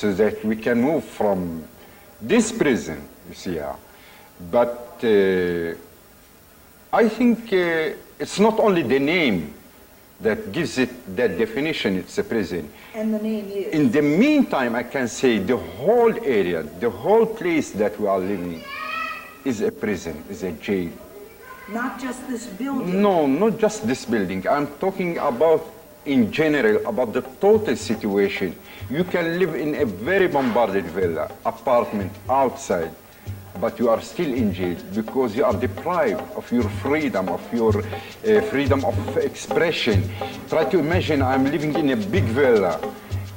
so that we can move from this prison, you see. But I think it's not only the name that gives it that definition, it's a prison. And the name is? In the meantime, I can say the whole area, the whole place that we are living is a prison, is a jail. Not just this building? No, not just this building. I'm talking about, in general, about the total situation. You can live in a very bombarded villa, apartment, outside, but you are still in jail because you are deprived of your freedom, freedom of expression. Try to imagine I'm living in a big villa,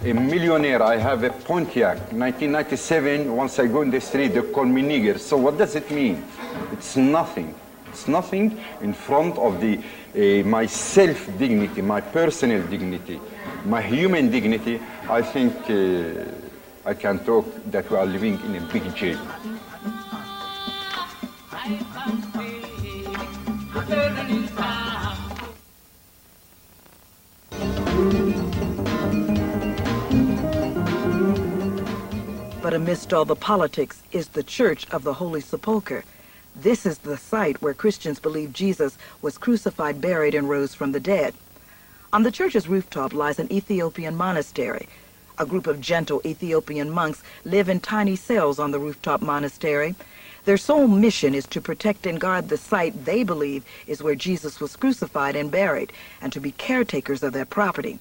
a millionaire. I have a Pontiac, 1997. Once I go in the street, they call me nigger. So what does it mean? It's nothing. It's nothing in front of my self-dignity, my personal dignity, my human dignity. I think I can talk that we are living in a big jail. But amidst all the politics is the Church of the Holy Sepulchre. This is the site where Christians believe Jesus was crucified, buried, and rose from the dead. On the church's rooftop lies an Ethiopian monastery. A group of gentle Ethiopian monks live in tiny cells on the rooftop monastery. Their sole mission is to protect and guard the site they believe is where Jesus was crucified and buried, and to be caretakers of their property.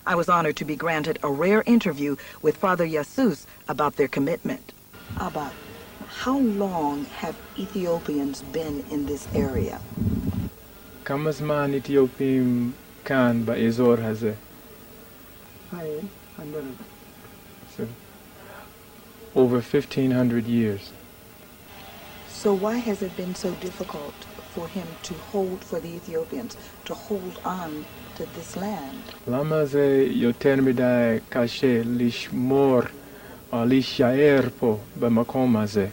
I was honored to be granted a rare interview with Father Jesus about their commitment. Abba, how long have Ethiopians been in this area? כמה זמן אתיופים כאן באזור הזה? Over 1,500 years. So why has it been so difficult for him to hold, for the Ethiopians, to hold on to this land? למה זה יותר מדי קשה לשמור או להישאר פה במקום הזה?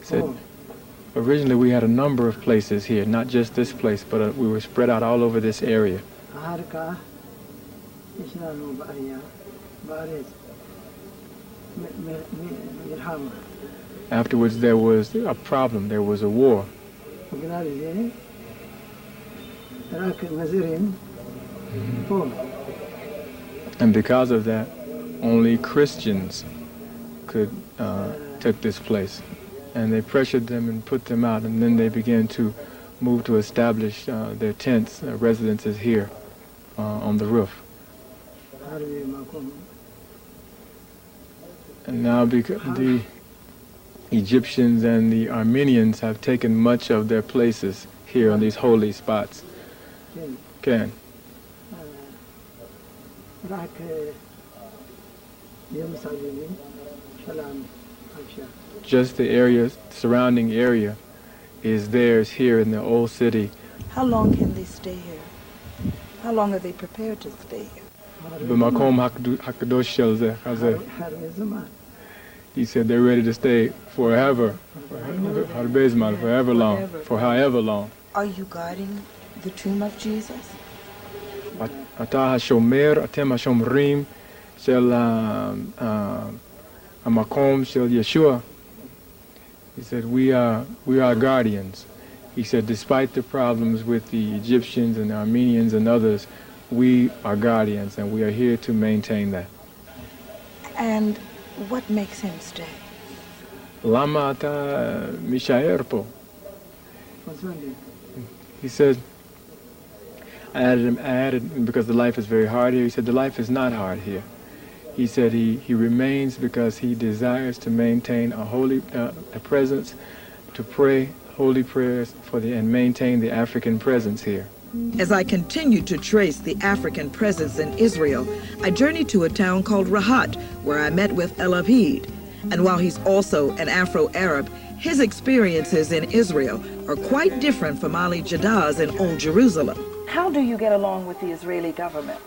Said, originally we had a number of places here, not just this place, but we were spread out all over this area. Afterwards there was a problem, there was a war. And because of that, only Christians could took this place. And they pressured them and put them out, and then they began to move to establish their tents, residences here on the roof. And now because the Egyptians and the Armenians have taken much of their places here on these holy spots. Ken. Just the area, surrounding area, is theirs here in the old city. How long can they stay here? How long are they prepared to stay here? He said they're ready to stay forever, forever long, for however long. Are you guarding the tomb of Jesus? אתה השומר, אתם השומרים של המקום של ישוע. He said, we are guardians. He said, despite the problems with the Egyptians and the Armenians and others, we are guardians, and we are here to maintain that. And what makes him stay? למה אתה משאר פה? He said, I added, because the life is very hard here. He said, the life is not hard here. He said he remains because he desires to maintain a holy a presence, to pray holy prayers and maintain the African presence here. As I continued to trace the African presence in Israel, I journeyed to a town called Rahat, where I met with El Abid. And while he's also an Afro-Arab, his experiences in Israel are quite different from Ali Jaddah's in Old Jerusalem. How do you get along with the Israeli government?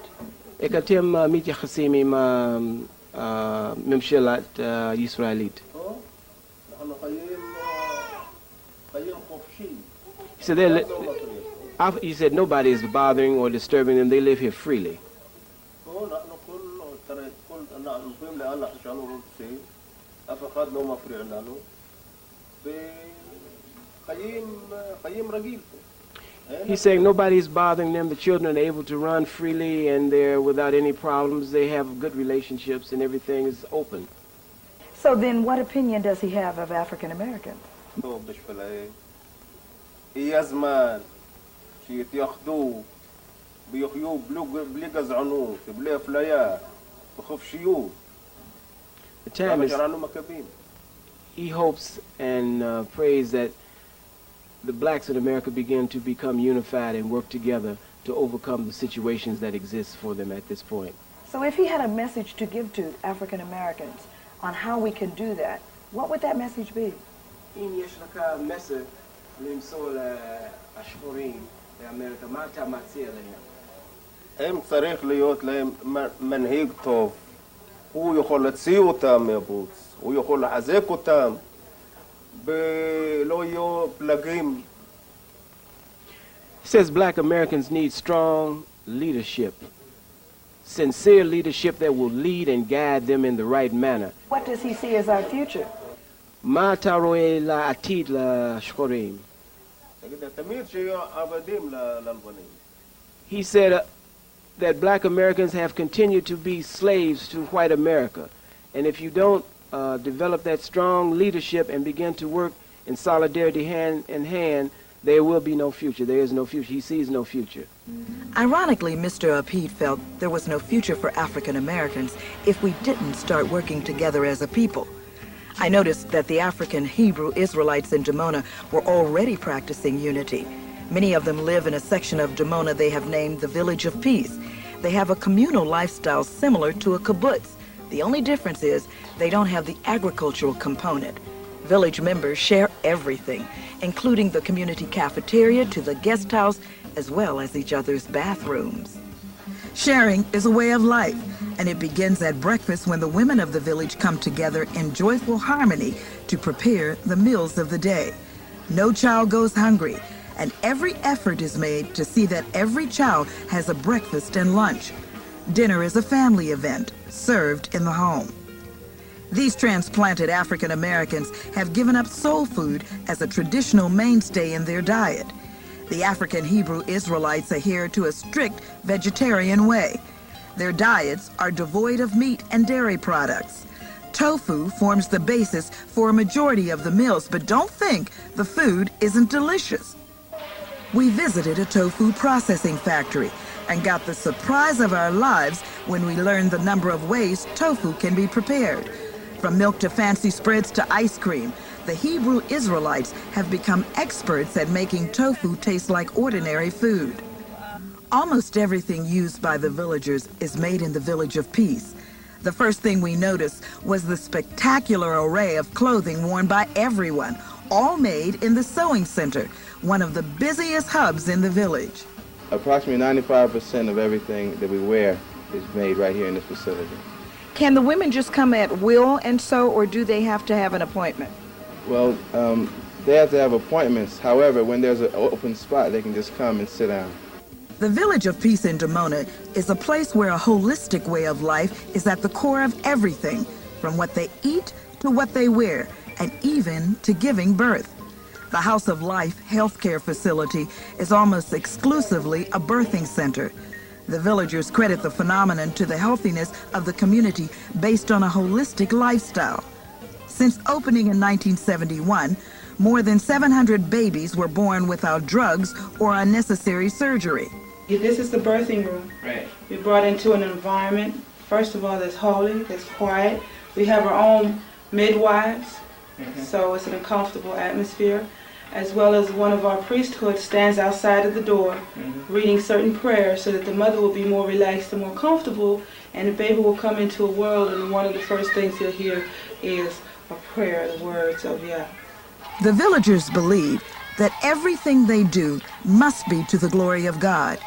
كتم متخصصين مع ممشلات إسرائيلية. He said, he said nobody is bothering or disturbing them. They live here freely. He's saying nobody's bothering them. The children are able to run freely and they're without any problems. They have good relationships and everything is open. So then what opinion does he have of African Americans? The time is, he hopes and prays that the blacks in America begin to become unified and work together to overcome the situations that exist for them at this point. So if he had a message to give to African Americans on how we can do that, what would that message be? הם צריך להיות להם מנהיג טוב. הוא יכול להוציא אותם מהבוץ, הוא יכול לחזק אותם, ולא יהיו פלגים. He says black Americans need strong leadership, sincere leadership that will lead and guide them in the right manner. What does he see as our future? מה אתה רואה לעתיד לשחורים? תמיד שיהיו עבדים ללבנים. He said that black Americans have continued to be slaves to white America. And if you don't develop that strong leadership and begin to work in solidarity hand in hand, there will be no future. There is no future. He sees no future. Ironically, Mr. Apid felt there was no future for African Americans if we didn't start working together as a people. I noticed that the African Hebrew Israelites in Dimona were already practicing unity. Many of them live in a section of Dimona they have named the Village of Peace. They have a communal lifestyle similar to a kibbutz. The only difference is they don't have the agricultural component. Village members share everything, including the community cafeteria to the guest house, as well as each other's bathrooms. Sharing is a way of life, and it begins at breakfast when the women of the village come together in joyful harmony to prepare the meals of the day. No child goes hungry, and every effort is made to see that every child has a breakfast and lunch. Dinner is a family event, served in the home. These transplanted African Americans have given up soul food as a traditional mainstay in their diet. The African Hebrew Israelites adhere to a strict vegetarian way. Their diets are devoid of meat and dairy products. Tofu forms the basis for a majority of the meals, but don't think the food isn't delicious. We visited a tofu processing factory and got the surprise of our lives when we learned the number of ways tofu can be prepared. From milk to fancy spreads to ice cream, the Hebrew Israelites have become experts at making tofu taste like ordinary food. Almost everything used by the villagers is made in the Village of Peace. The first thing we noticed was the spectacular array of clothing worn by everyone, all made in the sewing center, one of the busiest hubs in the village. Approximately 95% of everything that we wear is made right here in this facility. Can the women just come at will and sew, or do they have to have an appointment? Well, they have to have appointments. However, when there's an open spot, they can just come and sit down. The Village of Peace in Dimona is a place where a holistic way of life is at the core of everything, from what they eat to what they wear, and even to giving birth. The House of Life healthcare facility is almost exclusively a birthing center. The villagers credit the phenomenon to the healthiness of the community based on a holistic lifestyle. Since opening in 1971, more than 700 babies were born without drugs or unnecessary surgery. This is the birthing room. Right. We're brought into an environment, first of all, that's holy, that's quiet. We have our own midwives, so it's an uncomfortable atmosphere, as well as one of our priesthood stands outside of the door reading certain prayers so that the mother will be more relaxed and more comfortable, and the baby will come into a world, and one of the first things he'll hear is a prayer, the words of Yah. The villagers believe that everything they do must be to the glory of God.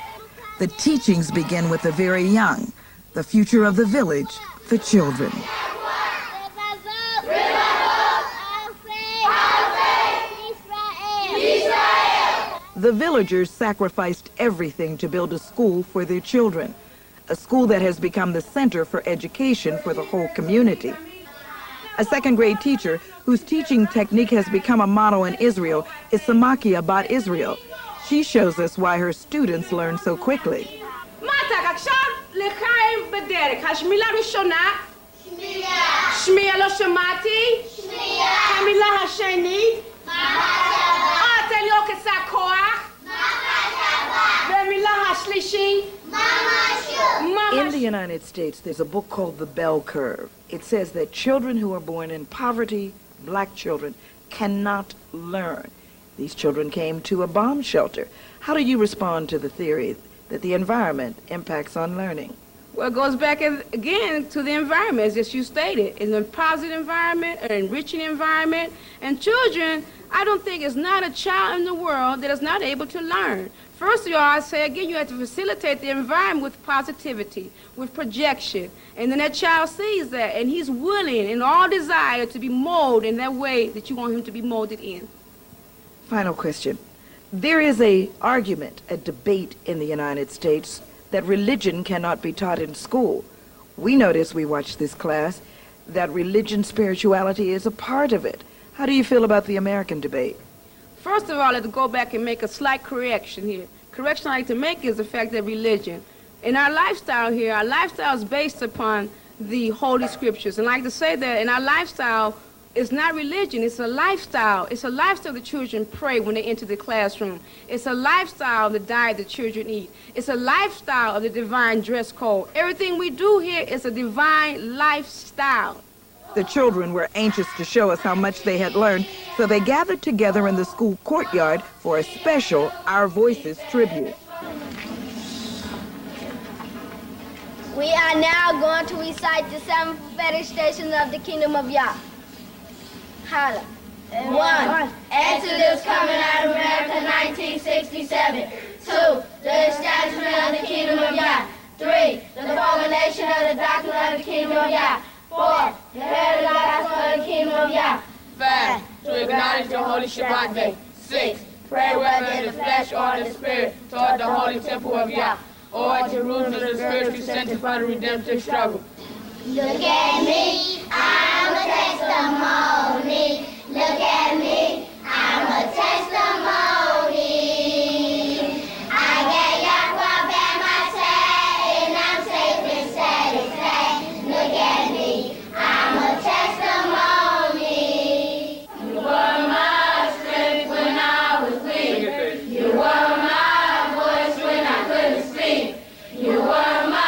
The teachings begin with the very young, the future of the village, the children. Israel! The villagers sacrificed everything to build a school for their children, a school that has become the center for education for the whole community. A second-grade teacher whose teaching technique has become a motto in Israel is Samakia Bat Israel. She shows us why her students learn so quickly. In the United States, there's a book called The Bell Curve. It says that children who are born in poverty, black children, cannot learn. These children came to a bomb shelter. How do you respond to the theory that the environment impacts on learning? Well, it goes back again to the environment, as you stated. It's a positive environment, an enriching environment, and children, I don't think there's not a child in the world that is not able to learn. First of all, I say again, you have to facilitate the environment with positivity, with projection, and then that child sees that, and he's willing and all desire to be molded in that way that you want him to be molded in. Final question. There is an argument, a debate in the United States that religion cannot be taught in school. We notice, we watch this class, that religion, spirituality is a part of it. How do you feel about the American debate? First of all, let's go back and make a slight correction here. Correction I like to make is the fact that religion, in our lifestyle here, our lifestyle is based upon the Holy Scriptures. And I like to say that in our lifestyle, it's not religion, it's a lifestyle. It's a lifestyle the children pray when they enter the classroom. It's a lifestyle of the diet the children eat. It's a lifestyle of the divine dress code. Everything we do here is a divine lifestyle. The children were anxious to show us how much they had learned, so they gathered together in the school courtyard for a special Our Voices tribute. We are now going to recite the 7 prophetic stations of the kingdom of Yah. Holla. 1. Exodus coming out of America, 1967. 2. The establishment of the kingdom of Yah. 3. The formulation of the doctrine of the kingdom of Yah. 4. The heritage gospel of the kingdom of Yah. 5. To acknowledge the holy Shabbat day. 6. Pray whether in the flesh or in the spirit toward the holy temple of Yah, or Jerusalem, the spiritually center for the redemptive struggle. Look at me, I'm a testimony. Look at me, I'm a testimony. I got Yahweh by my side, and I'm safe and satisfied. Look at me, I'm a testimony. You were my strength when I was weak. You were my voice when I couldn't speak. You were my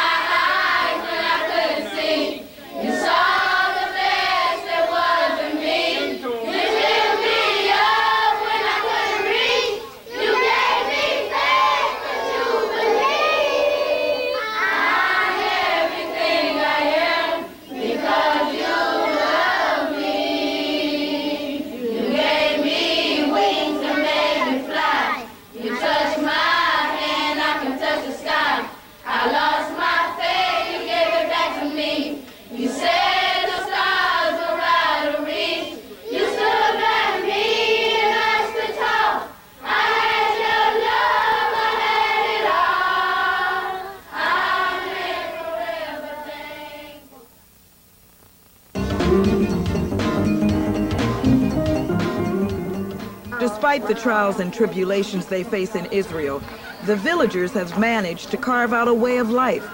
Despite the trials and tribulations they face in Israel, the villagers have managed to carve out a way of life.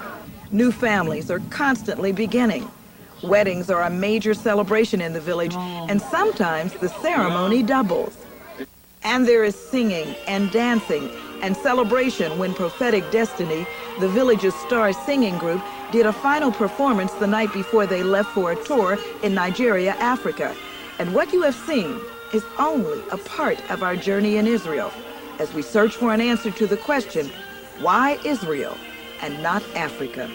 New families are constantly beginning. Weddings are a major celebration in the village, and sometimes the ceremony doubles. And there is singing and dancing and celebration when Prophetic Destiny, the village's star singing group, did a final performance the night before they left for a tour in Nigeria, Africa. And what you have seen is only a part of our journey in Israel as we search for an answer to the question, why Israel and not Africa?